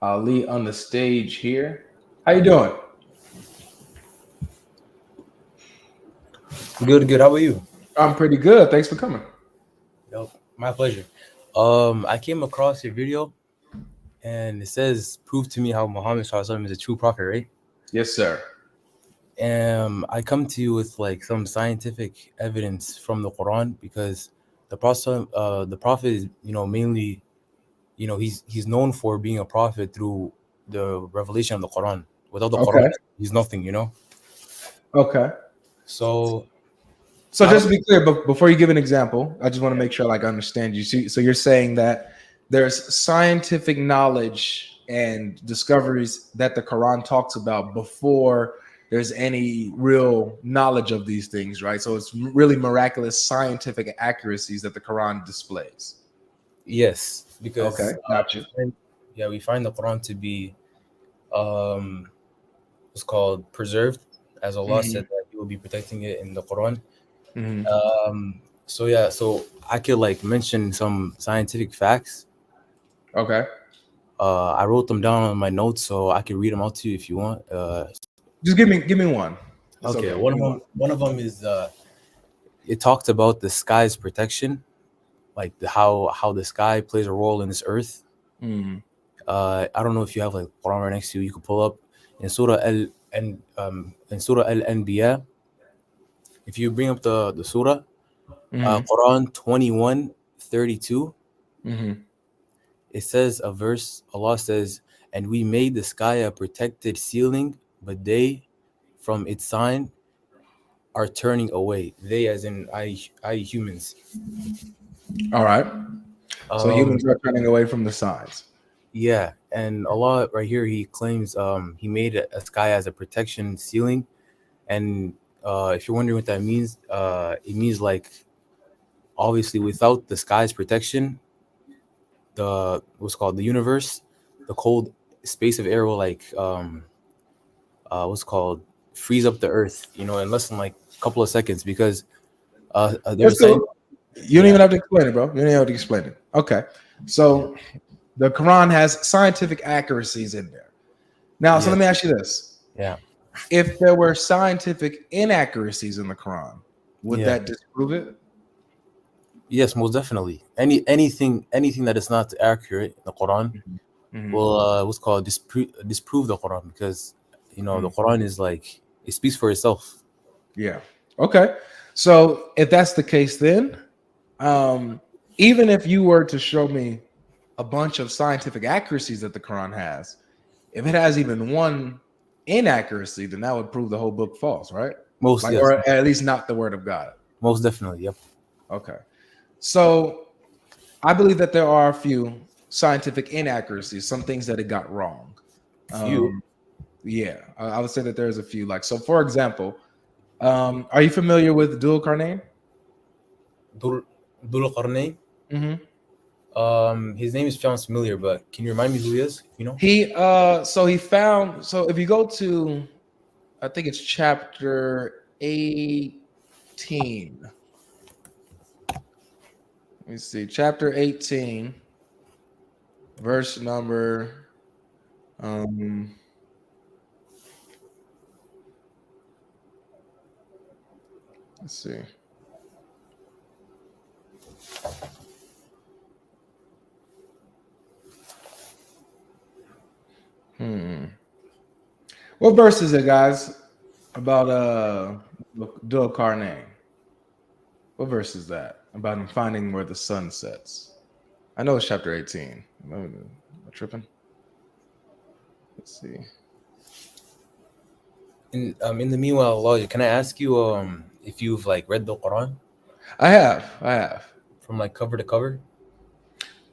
Ali on the stage here. How you doing? Good, good. How about you? I'm pretty good. Thanks for coming. Yo, my pleasure. I came across your video and it says, "Prove to me how Muhammad SAW is a true prophet," right? Yes, sir. I come to you with like some scientific evidence from the Quran because the prophet is, mainly, he's known for being a prophet through the revelation of the Quran. Without the Quran, Okay. he's nothing. Okay. So So I just don't. to be clear, but before you give an example, I just want to make sure like I understand you. So you're saying that there's scientific knowledge and discoveries that the Quran talks about before there's any real knowledge of these things, right? So it's really miraculous scientific accuracies that the Quran displays. Yes, Okay, because gotcha. we find the Quran to be um what's called preserved, as Allah Hmm. said that He will be protecting it in the Quran. Hmm. So I could like mention some scientific facts. Okay, I wrote them down on my notes, so I can read them out to you if you want. just give me one. It's Okay, okay. one Give of me one. them one of them is it talked about the sky's protection, like how the sky plays a role in this earth. Mhm. I don't know if you have like Quran right next to you. You could pull up in Surah Al Anbiya. If you bring up the surah, Mhm. Quran 21:32, Mhm. it says a verse, Allah says, "And we made the sky a protected ceiling, but they from its sign are turning away." They as in I humans. All right. So Um humans are turning away from the signs. yeah, and Allah right here He claims He made a sky as a protection ceiling, and if you're wondering what that means, it means like obviously without the sky's protection, the what's called the universe, the cold space of air will like what's called freeze up the earth, in less than like a couple of seconds because there's That's a science. cool. You don't Yeah, even have to explain it, bro. You don't even have to explain it. Okay. yeah, So the Quran has scientific accuracies in there. Now, so yeah, let me ask you this. yeah, If there were scientific inaccuracies in the Quran, would yeah. that disprove it? Yes, most definitely. Anything that is not accurate in the Quran Mhm. will what's called disprove the Quran because the Mhm. Quran is like it speaks for itself. Yeah. Okay. So if that's the case, then um, even if you were to show me a bunch of scientific accuracies that the Quran has, if it has even one inaccuracy, then that would prove the whole book false, right? Most Like, yes, or at least not the word of God. most definitely. Yep. Okay. So I believe that there are a few scientific inaccuracies, some things that it got wrong. Few. Um, yeah, I would say that there's a few. Like, so for example, are you familiar with Dual Carnane? Dul Dul Qarnayn. Mm-hmm. His name is sounds familiar, but can you remind me who he is? So if you go to, I think it's chapter 18. Let me see, chapter 18, verse number um let's see. What verse is it, guys? About Dual Carnane. What verse is that? About him finding where the sun sets. I know it's chapter 18. Am I tripping? Let's see. In the meanwhile, Allah, can I ask you if you've like read the Quran I have. I have. from like cover to cover?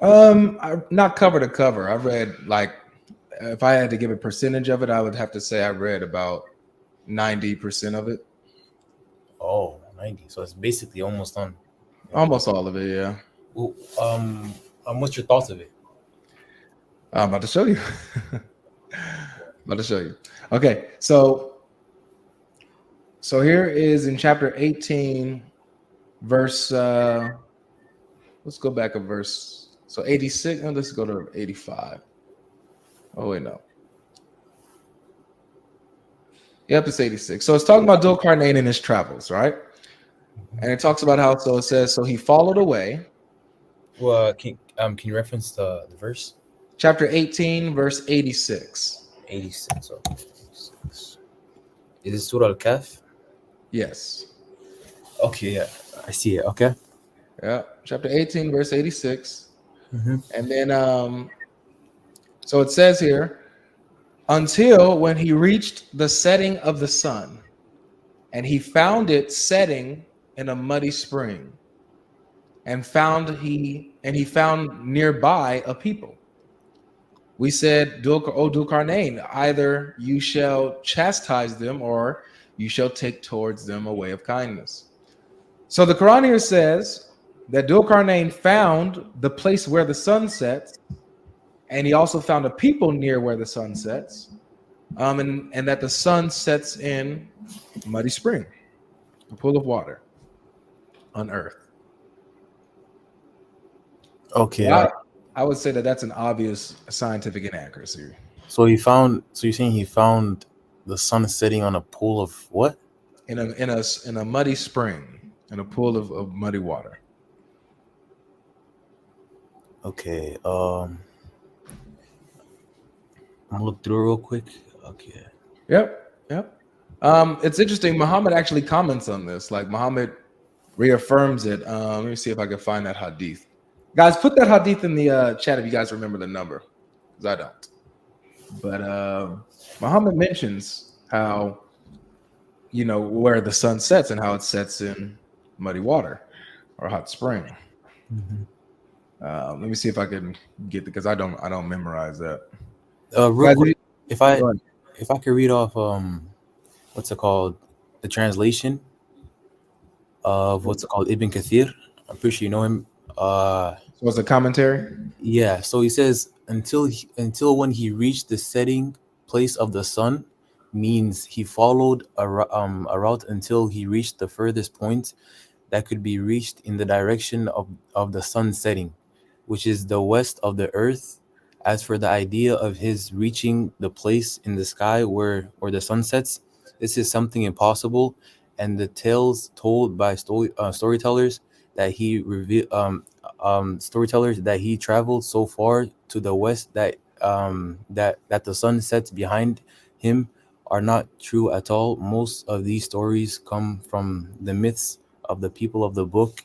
Not cover to cover. I read like if I had to give a percentage of it, I would have to say I read about 90% of it. Oh, 90. So it's basically almost done. Yeah. Almost all of it, yeah. Well, what's your thoughts of it? I'm about to show you. About to show you. Okay, so here is in chapter 18, verse let's go back a verse. So 86, and let's go to 85. Oh wait, no. Yep, it's 86. So it's talking about Dhul Qarnayn in his travels, right? And it talks about how, so it says, so he followed away. Well, can you reference the verse? Chapter 18, verse 86. 86. Oh, 86. Is it Surah Al-Kahf? Yes. Okay, yeah, I see it. Okay. Yeah. Chapter 18, verse 86. Mm-hmm. And then, so it says here, until when he reached the setting of the sun, and he found it setting in a muddy spring, and he found nearby a people. We said, O Dhul-Qarnayn, either you shall chastise them or you shall take towards them a way of kindness. So the Quran here says that Dhul-Qarnayn found the place where the sun sets, and he also found a people near where the sun sets, and that the sun sets in a muddy spring, a pool of water on earth. Okay. I would say that that's an obvious scientific inaccuracy. So he found. So you're saying he found the sun setting on a pool of what? In a muddy spring, in a pool of muddy water. Okay. I'm gonna look through it real quick. Okay. Yep. It's interesting. Muhammad actually comments on this. Like Muhammad reaffirms it. Let me see if I can find that hadith. Guys, put that hadith in the chat if you guys remember the number, because I don't. But Muhammad mentions how, where the sun sets and how it sets in muddy water or hot spring. Mm-hmm. Let me see if I can get, because I don't memorize that. Real quick, if I could read off what's it called, the translation of what's it called, Ibn Kathir. I'm pretty sure you know him. So it's a commentary. Yeah. So he says until when he reached the setting place of the sun, means he followed a route until he reached the furthest point that could be reached in the direction of the sun setting, which is the west of the earth. As for the idea of his reaching the place in the sky where the sun sets, this is something impossible, and the tales told by storytellers that he traveled so far to the west that the sun sets behind him are not true at all. Most of these stories come from the myths of the people of the book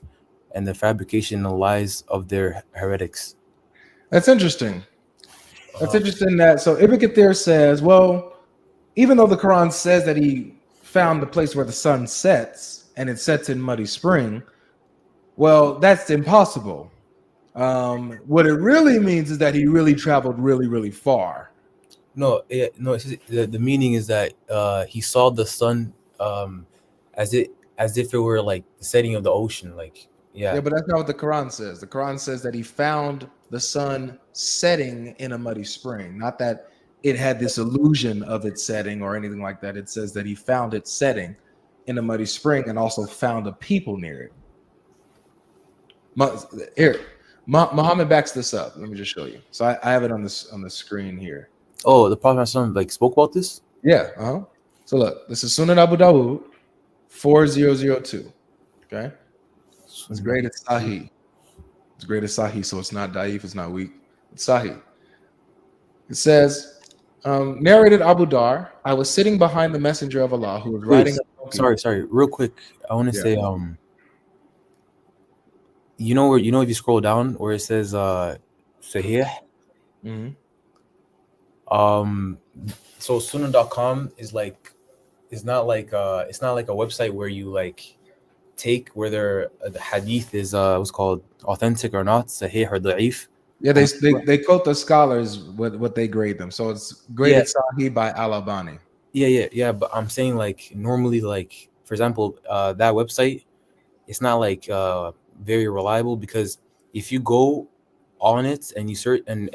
and the fabrication and lies of their heretics. That's interesting. That's interesting that, so Ibn Kathir says, well, even though the Quran says that he found the place where the sun sets and it sets in muddy spring, well, that's impossible. What it really means is that he really traveled really, really far. No, the meaning is that he saw the sun as if it were like the setting of the ocean, like Yeah, but that's not what the Quran says. The Quran says that he found the sun setting in a muddy spring, not that it had this illusion of it setting or anything like that. It says that he found it setting in a muddy spring and also found a people near it. Here, Muhammad backs this up. Let me just show you. So I have it on the screen here. Oh, the Prophet like spoke about this? Yeah. So look, this is Sunan Abu Dawud 4002. Okay. It's great. It's Sahih. It's great. It's Sahih. So it's not Daif. It's not weak. It's Sahih. It says, narrated Abu Dar, I was sitting behind the Messenger of Allah who was riding. Sorry. Real quick, I want to say, you know if you scroll down where it says Sahih. Mm-hmm. So Sunan.com is like, it's not like a website where you like take whether the hadith is what's called authentic or not, sahih or da'if. Yeah, they quote the scholars what they grade them. So it's graded Sahih by Al-Albani. Yeah. But I'm saying like normally, like for example, that website, it's not like very reliable, because if you go on it and you search and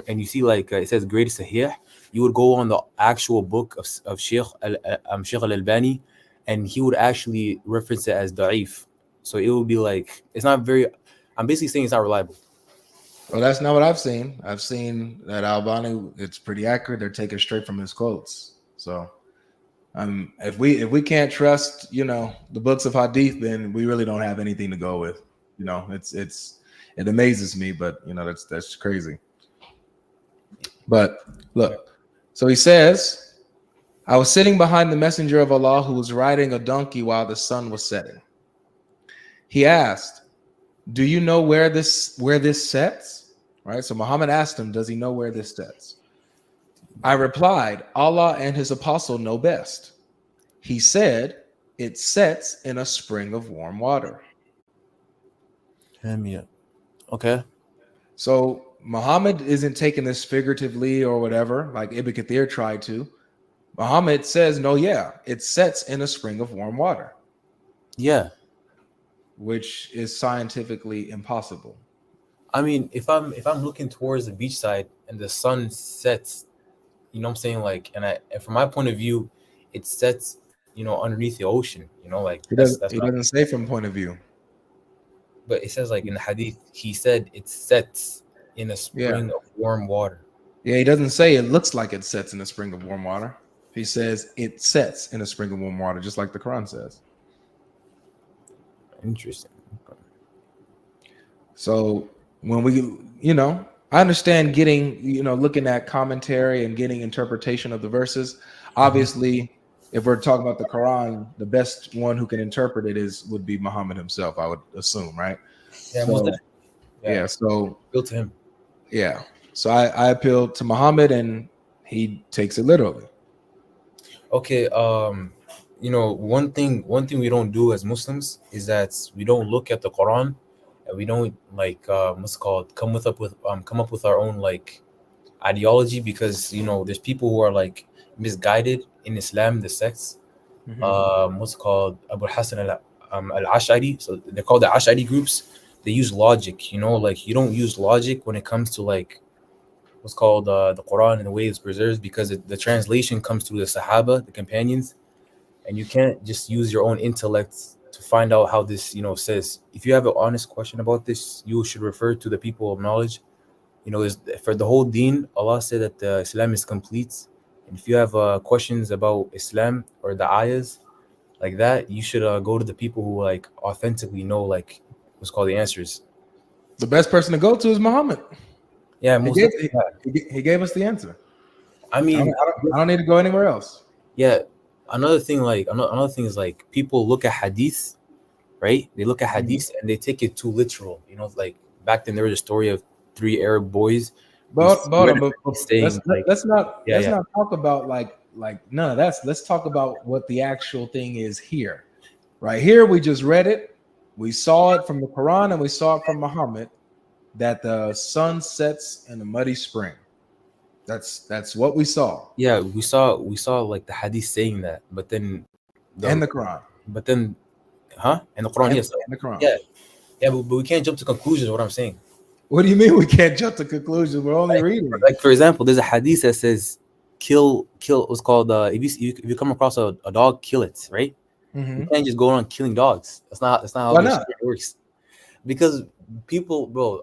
you see like it says graded Sahih, you would go on the actual book of Sheikh Al-Albani, and he would actually reference it as da'if. So it would be like, it's not very, I'm basically saying it's not reliable. Well, that's not what I've seen. I've seen that Albani, it's pretty accurate. They're taken straight from his quotes. So if we can't trust, the books of Hadith, then we really don't have anything to go with. It amazes me, but that's crazy. But look, so he says, I was sitting behind the messenger of Allah who was riding a donkey while the sun was setting. He asked, do you know where this sets? Right. So Muhammad asked him, does he know where this sets? I replied, Allah and his apostle know best. He said, it sets in a spring of warm water. Yeah. Okay. So Muhammad isn't taking this figuratively or whatever, like Ibn Kathir tried to. Muhammad says, no, yeah, it sets in a spring of warm water. Yeah. Which is scientifically impossible. I mean, if I'm looking towards the beach side and the sun sets, you know what I'm saying? Like, and from my point of view, it sets, underneath the ocean, like he doesn't say from point of view. But it says like in the Hadith, he said it sets in a spring of warm water. Yeah, he doesn't say it looks like it sets in a spring of warm water. He says it sets in a spring of warm water, just like the Quran says. Interesting. So when we, I understand getting, looking at commentary and getting interpretation of the verses. Obviously, if we're talking about the Quran, the best one who can interpret it would be Muhammad himself, I would assume, right? Yeah. So appeal to him. Yeah. So I appeal to Muhammad, and he takes it literally. Okay. One thing we don't do as Muslims is that we don't look at the Quran, and we don't come up with our own like ideology, because there's people who are like misguided in Islam, the sects. Abu Hassan al-Ash'ari. So they're called the Ash'ari groups. They use logic, like you don't use logic when it comes to like what's called the Quran and the way it's preserved, because the translation comes through the Sahaba, the companions, and you can't just use your own intellect to find out how this says. If you have an honest question about this, you should refer to the people of knowledge. Is for the whole deen, Allah said that Islam is complete, and if you have questions about Islam or the ayahs like that, you should go to the people who like authentically know like what's called the answers. The best person to go to is Muhammad. Yeah, he gave us the answer. I mean, I don't need to go anywhere else. Yeah, another thing is like people look at hadith, right? They look at hadith and they take it too literal. Like back then there was a story of 3 Arab boys. Let's not talk about like none of that. Let's talk about what the actual thing is here. Right here, we just read it. We saw it from the Quran and we saw it from Muhammad that the sun sets in a muddy spring. That's what we saw. Yeah, we saw like the hadith saying that, but then and the Quran. But then, and the Quran, yes. And the Quran. Yeah, but we can't jump to conclusions. What I'm saying. What do you mean we can't jump to conclusions? We're only reading. Like for example, there's a hadith that says, "Kill." What's called if you come across a dog, kill it. Right. You can't just go around killing dogs. That's not how it works. Because people, bro,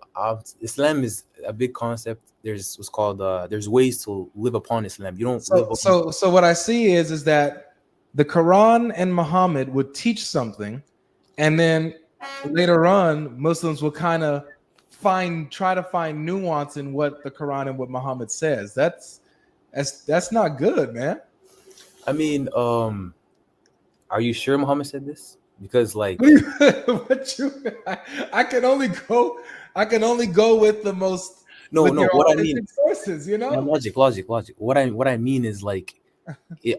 Islam is a big concept. There's what's called there's ways to live upon Islam. You don't. So what I see is that the Quran and Muhammad would teach something, and then later on, Muslims will kind of try to find nuance in what the Quran and what Muhammad says. That's not good, man. I mean, are you sure Muhammad said this? Because like I can only go with the most what I mean sources, logic. What I mean is like,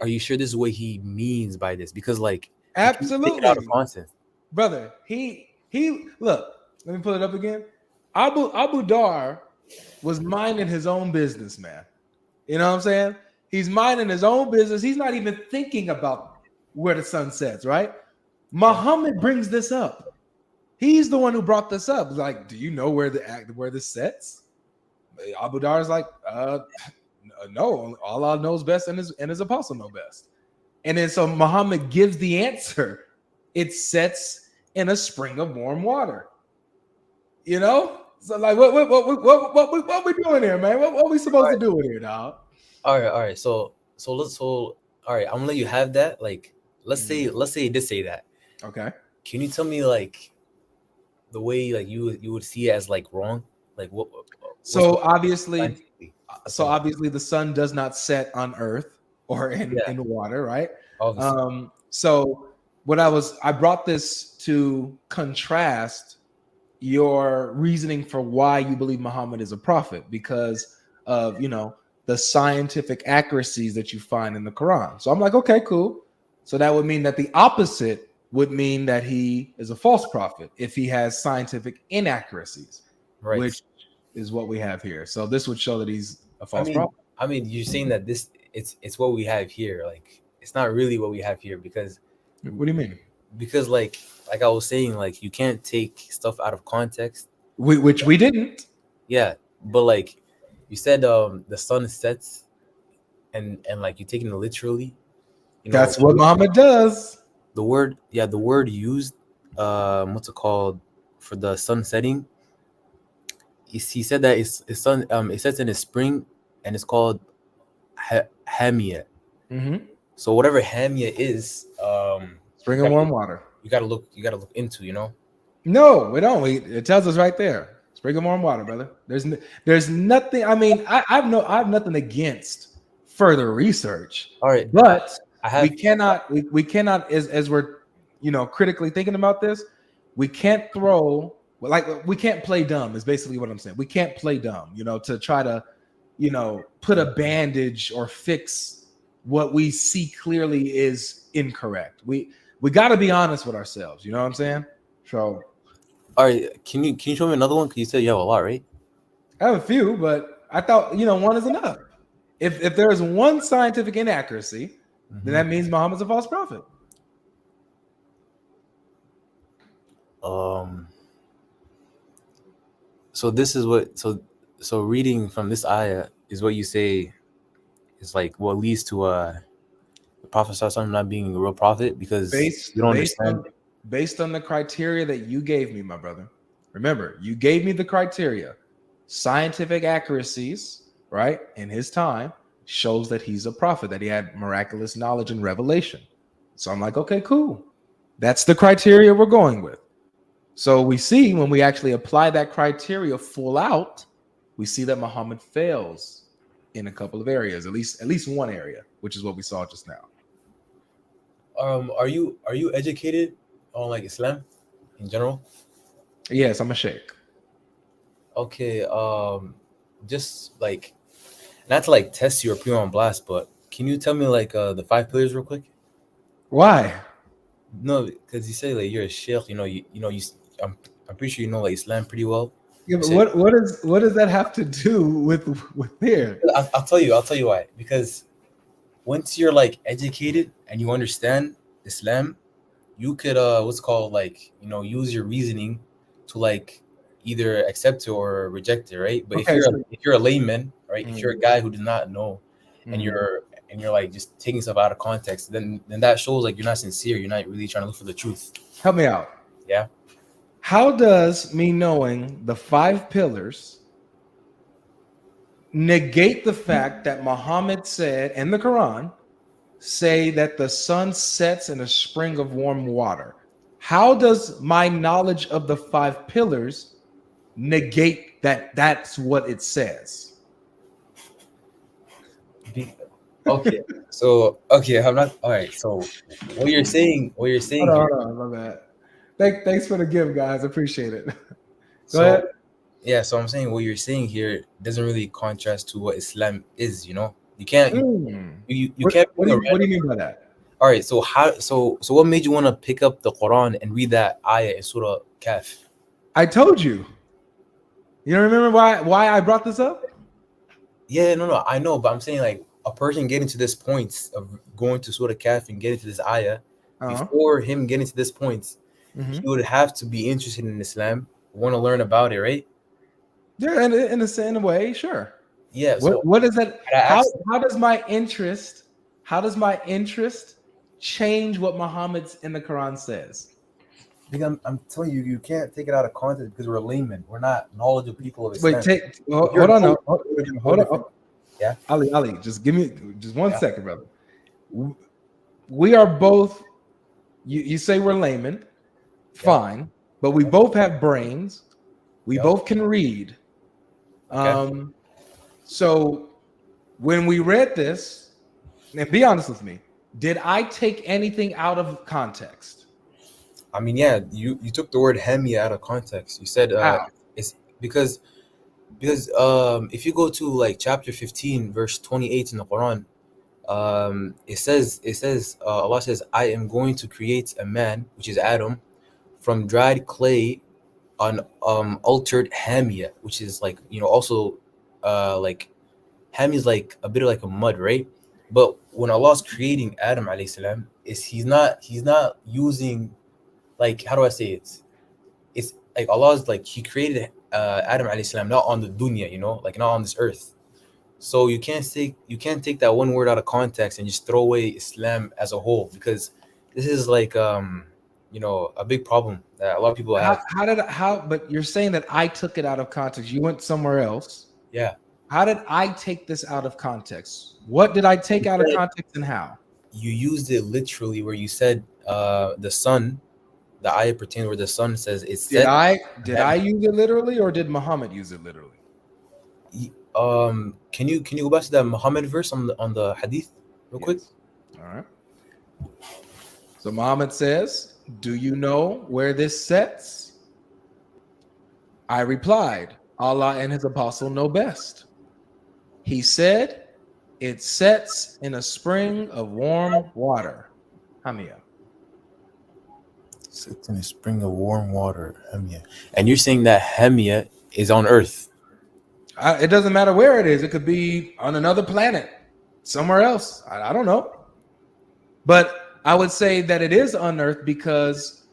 are you sure this is what he means by this? Because like absolutely take it out of context. Brother, he look, let me pull it up again. Abu Dar was minding his own business, man. You know what I'm saying? He's minding his own business. He's not even thinking about where the sun sets, right? Muhammad brings this up. He's the one who brought this up. Like, do you know where this sets? Abu Dar is like, no, Allah knows best and his apostle know best. And then so Muhammad gives the answer. It sets in a spring of warm water. So like, what we doing here, man? What we supposed to do in here, dog? All right. So all right. I'm gonna let you have that. Like, let's say it did say that. Okay. Can you tell me like the way like you would see it as like wrong? Like what? So obviously, scientifically? the sun does not set on Earth or in water, right? Obviously. So I brought this to contrast your reasoning for why you believe Muhammad is a prophet because of the scientific accuracies that you find in the Quran. So I'm like, okay, cool. So that would mean that the opposite would mean that he is a false prophet if he has scientific inaccuracies, Right. which is what we have here. So this would show that he's a false prophet. I mean, you're saying that it's what we have here. Like, it's not really what we have here because. What do you mean? Because like I was saying, like you can't take stuff out of context. Which we didn't. Yeah, but like you said, the sun sets, and like you taking it literally. That's what Muhammad does. The word used, what's it called for the sun setting? He said that it's sun. It sets in the spring, and it's called Hamia. Mm-hmm. So whatever Hamia is, spring of warm water. You gotta look into, No, we don't. It tells us right there. Spring of warm water, brother. There's nothing. I mean, I have nothing against further research. All right, but we cannot as we're critically thinking about this, we can't we can't play dumb is basically what I'm saying. We can't play dumb, to try to put a bandage or fix what we see clearly is incorrect. We got to be honest with ourselves. You know what I'm saying? So, all right. Can you show me another one? Because you said you have a lot, right? I have a few, but I thought one is enough. If there's one scientific inaccuracy, then that means Muhammad's a false prophet. So this is what so reading from this ayah is what you say is like what leads to the Prophet ﷺ not being a real prophet because you don't understand. Based on the criteria that you gave me, my brother. Remember, you gave me the criteria. Scientific accuracies, right, in his time shows that he's a prophet, that he had miraculous knowledge and revelation. So I'm like, okay, cool. That's the criteria we're going with. So we see when we actually apply that criteria full out, we see that Muhammad fails in a couple of areas, at least one area, which is what we saw just now. Are you educated on like Islam in general? Yes, I'm a sheikh. Okay, just like not to like test you or put you on blast, but can you tell me like the 5 pillars real quick? Why? No, because you say like you're a sheikh, I'm pretty sure you know like Islam pretty well. Yeah, but what does that have to do with here? I'll tell you why. Because once you're like educated and you understand Islam, you could what's called like use your reasoning to like either accept it or reject it, right? But Okay, if you're a layman, right? If you're a guy who does not know and you're like just taking stuff out of context, then that shows like you're not sincere. You're not really trying to look for the truth. Help me out. Yeah. How does me knowing the 5 pillars negate the fact that Muhammad said in the Quran say that the sun sets in a spring of warm water? How does my knowledge of the 5 pillars negate that that's what it says? Okay. So I'm not all right. So what you're saying Hold on, my bad. Thanks for the gift, guys. Appreciate it. Go ahead. Yeah, so I'm saying what you're saying here doesn't really contrast to what Islam is. You can't. You can't. What do you mean by that? All right. So what made you want to pick up the Quran and read that ayah in Surah Kaf? I told you. You don't remember why I brought this up? Yeah, no, I know, but I'm saying like a person getting to this point of going to Surah Kaf and getting to this ayah, before him getting to this point, he would have to be interested in Islam, want to learn about it, right? Yeah, in a way, sure. Yeah. So what is that? How does my interest change what Muhammad's in the Quran says? Because I'm telling you, you can't take it out of context because we're laymen. We're not knowledgeable people of Wait, Islam. hold on now. Hold on. Different. Yeah. Ali, just give me just one Yeah. second, brother. We are both, you say we're laymen, fine, but we both have brains. We both can read. Okay. So when we read this, and be honest with me, did I take anything out of context? I mean, yeah, you took the word hemi out of context. You said How? it's because if you go to like chapter 15 verse 28 in the Quran, it says Allah says, I am going to create a man, which is Adam, from dried clay on altered hamia, which is like, also like hamia is like a bit of like a mud, right? But when Allah's creating Adam alayhi salam, he's not using, like, how do I say it? It's like Allah's like He created Adam alayhi salam not on the dunya, like not on this earth. So you can't take that one word out of context and just throw away Islam as a whole, because this is like a big problem that a lot of people have. But you're saying that I took it out of context. You went somewhere else. Yeah. How did I take this out of context? What did I take out of context and how? You used it literally where you said the sun, the ayah pertains where the sun says it's Did I use it literally, or did Muhammad use it literally? Can you go back to that Muhammad verse on the Hadith real quick? All right. So Muhammad says, do you know where this sets? I replied, Allah and his apostle know best. He said, it sets in a spring of warm water. Hamia. Sits in a spring of warm water, Hemia. And you're saying that Hemia is on Earth? It doesn't matter where it is. It could be on another planet, somewhere else. I don't know. But I would say that it is on Earth because,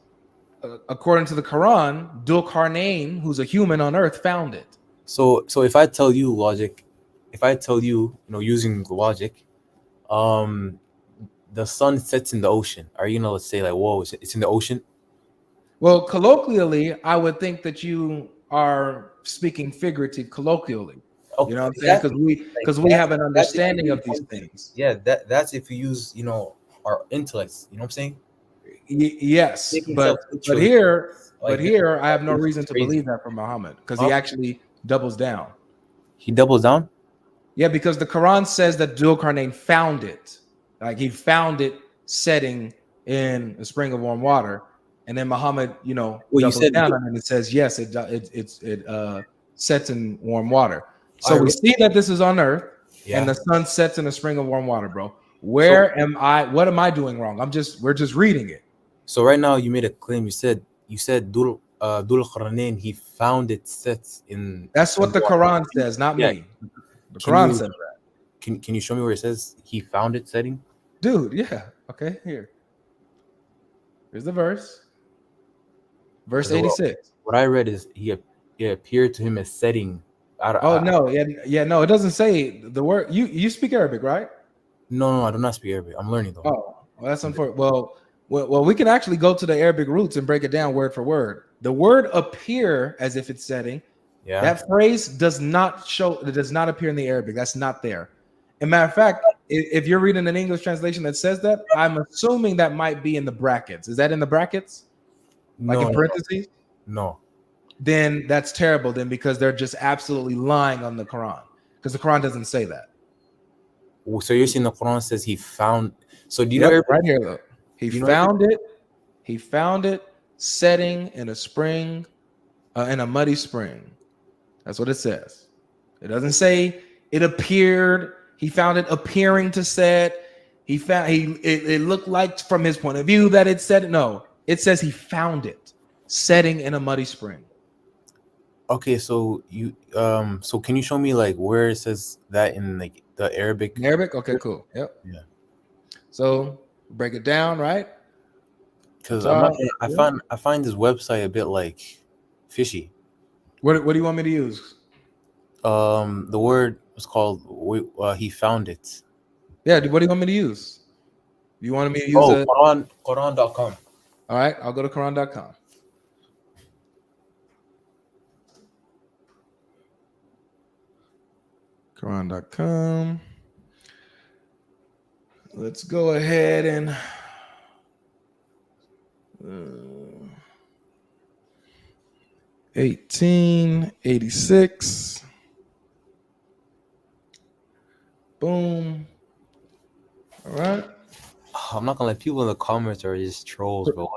according to the Quran, Dhul Qarnayn, who's a human on Earth, found it. So if I tell you logic, using logic, the sun sets in the ocean, are you gonna say like, whoa, it's in the ocean? Well, colloquially, I would think that you are speaking figurative colloquially. Okay, you know what I'm saying? Because we have an understanding of these things. Yeah, that's if you use our intellects. You know what I'm saying? Yes, but here I have no reason to believe that from Muhammad, because he actually doubles down. He doubles down? Yeah, because the Quran says that Dhul Qarnayn found it. Like he found it setting in a spring of warm water. And then Muhammad, doubles down on it and it says, yes, it sets in warm water. So we see that this is on Earth, and the sun sets in a spring of warm water, bro. What am I doing wrong? We're just reading it. So right now you made a claim. You said Dhul Qarnayn, he found it sets in. That's what the Quran says, not me. The Quran says that. Can you show me where it says he found it setting? Dude, yeah. Okay, here's the verse. Verse 86. What I read is he appeared to him as setting. No, it doesn't say the word. You speak Arabic, right? No, I do not speak Arabic. I'm learning though. Oh, well, that's unfortunate. Well, we can actually go to the Arabic roots and break it down word for word. The word appear as if it's setting. Yeah. That phrase does not appear in the Arabic. That's not there. As a matter of fact, if you're reading an English translation that says that, I'm assuming that might be in the brackets. Is that in the brackets? Like in parentheses? No. Then that's terrible then, because they're just absolutely lying on the Quran, because the Quran doesn't say that. So you're saying the Quran says he found. So do you know right here though? He found it setting in a spring, in a muddy spring. That's what it says. It doesn't say it appeared. He found it appearing to set. It looked like from his point of view that it said. No, it says he found it setting in a muddy spring. Okay, so so can you show me like where it says that in like the Arabic? Arabic? Okay, cool. Yep. Yeah. So break it down, right? Because I find this website a bit like fishy. What do you want me to use? The word was called he found it. Yeah, what do you want me to use? You wanted me to use Quran.com. All right, I'll go to Quran.com. Quran.com. Let's go ahead and 1886. Boom. All right. I'm not gonna lie, people in the comments are just trolls, bro.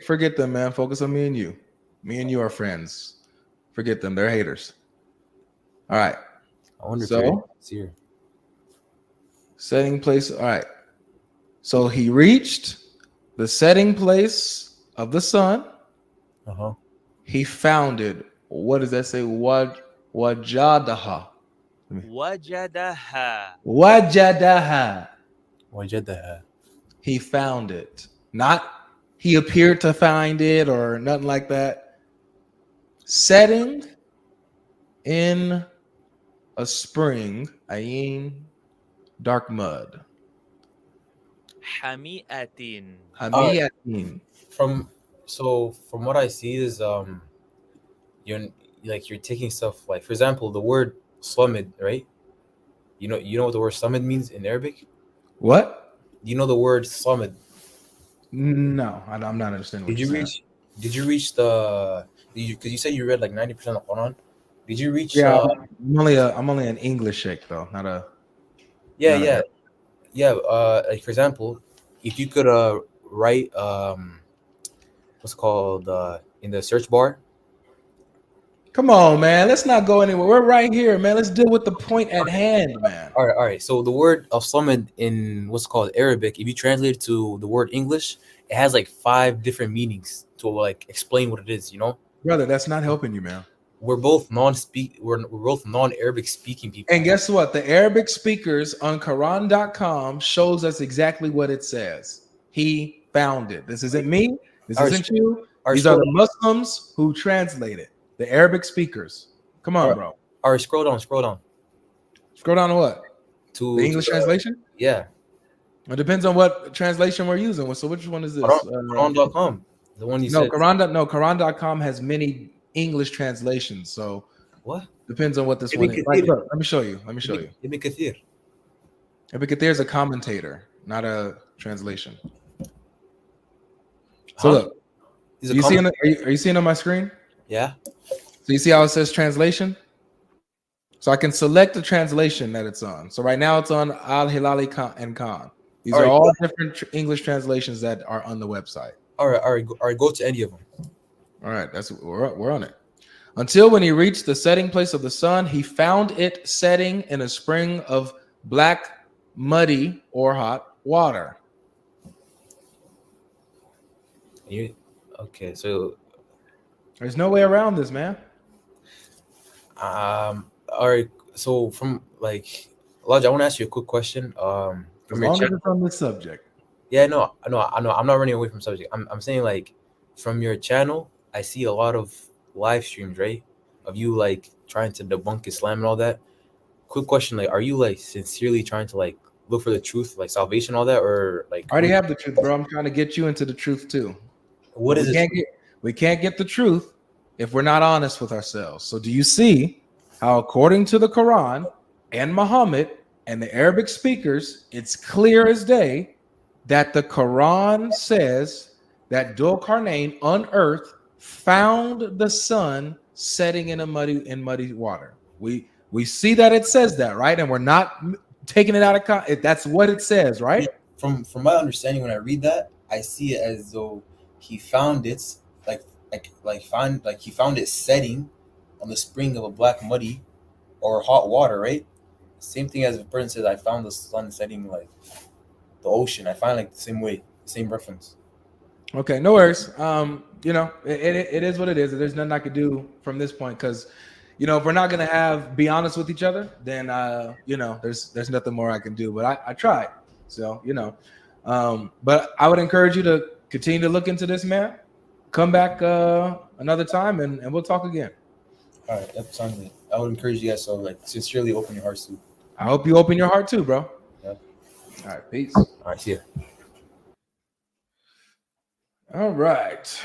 Forget them, man. Focus on me and you. Me and you are friends. Forget them. They're haters. All right. I wonder So, if here. Setting place. All right. So he reached the setting place of the sun. Uh-huh. He founded. What does that say? Wajadaha. Wajadaha. Wajadaha. Wajadaha. He found it. Not he appeared to find it or nothing like that. Setting in a spring, ayin, dark mud. Hami'atin. Hamiyatin. From what I see is you're taking stuff like, for example, the word slumid, right? You know what the word slumid means in Arabic? What? You know the word slumid? No, I'm not understanding what you're saying. Did you reach the? Because you said you read like 90% of Quran. Did you reach? Yeah, I'm only an English sheikh though, not a. Yeah. Like, for example, if you could write what's called in the search bar. Come on, man. Let's not go anywhere. We're right here, man. Let's deal with the point at hand, man. All right. So the word of slumid in what's called Arabic, if you translate it to the word English, it has like 5 different meanings to like explain what it is. You know, Brother, that's not helping you, man. We're both non-Arabic speaking people. And guess what? The Arabic speakers on Quran.com shows us exactly what it says. He found it. This isn't me. This isn't you. These are the Muslims who translate it. The Arabic speakers. Come on, bro. All right, scroll down. Scroll down to what? To the English translation? Yeah. It depends on what translation we're using. So which one is this? Quran.com. The one you said. Quran.com has many English translations. So what? Depends on what this one is. Like, look, let me show you. Ibn Kathir. Ibn Kathir is a commentator, not a translation. So look, are you seeing on my screen? Yeah. So you see how it says translation? So I can select the translation that it's on. So right now it's on Al-Hilali and Khan. These are all different English translations that are on the website. All right. Go to any of them. All right, we're on it. Until when he reached the setting place of the sun, he found it setting in a spring of black, muddy, or hot water. Okay, so there's no way around this, man. All right. So from like, Elijah, I want to ask you a quick question. As long as it's on this subject. Yeah, no. I'm not running away from subject. I'm saying, like, from your channel, I see a lot of live streams, right, of you like trying to debunk Islam and all that. Quick question, like, are you like sincerely trying to like look for the truth, like salvation, all that, or like? I already have the truth, bro. I'm trying to get you into the truth too. What is it? We can't get the truth if we're not honest with ourselves. So do you see how, according to the Quran and Muhammad and the Arabic speakers, it's clear as day that the Quran says that Dhul Qarnayn on earth found the sun setting in muddy water. We see that it says that, right? And we're not taking it out of context. That's what it says, right? From my understanding, when I read that, I see it as though he found it he found it setting on the spring of a black, muddy, or hot water, right? Same thing as if a person says, I found the sun setting like the ocean. I find like the same way, same reference. Okay, no worries. You know, it is what it is. There's nothing I could do from this point because, you know, if we're not gonna be honest with each other, then you know, there's nothing more I can do. But I tried, so you know. But I would encourage you to continue to look into this, man. Come back another time, and we'll talk again. All right, that sounds good. I would encourage you guys to like sincerely open your hearts too. I hope you open your heart too, bro. Yeah. All right, peace. All right, see ya. All right.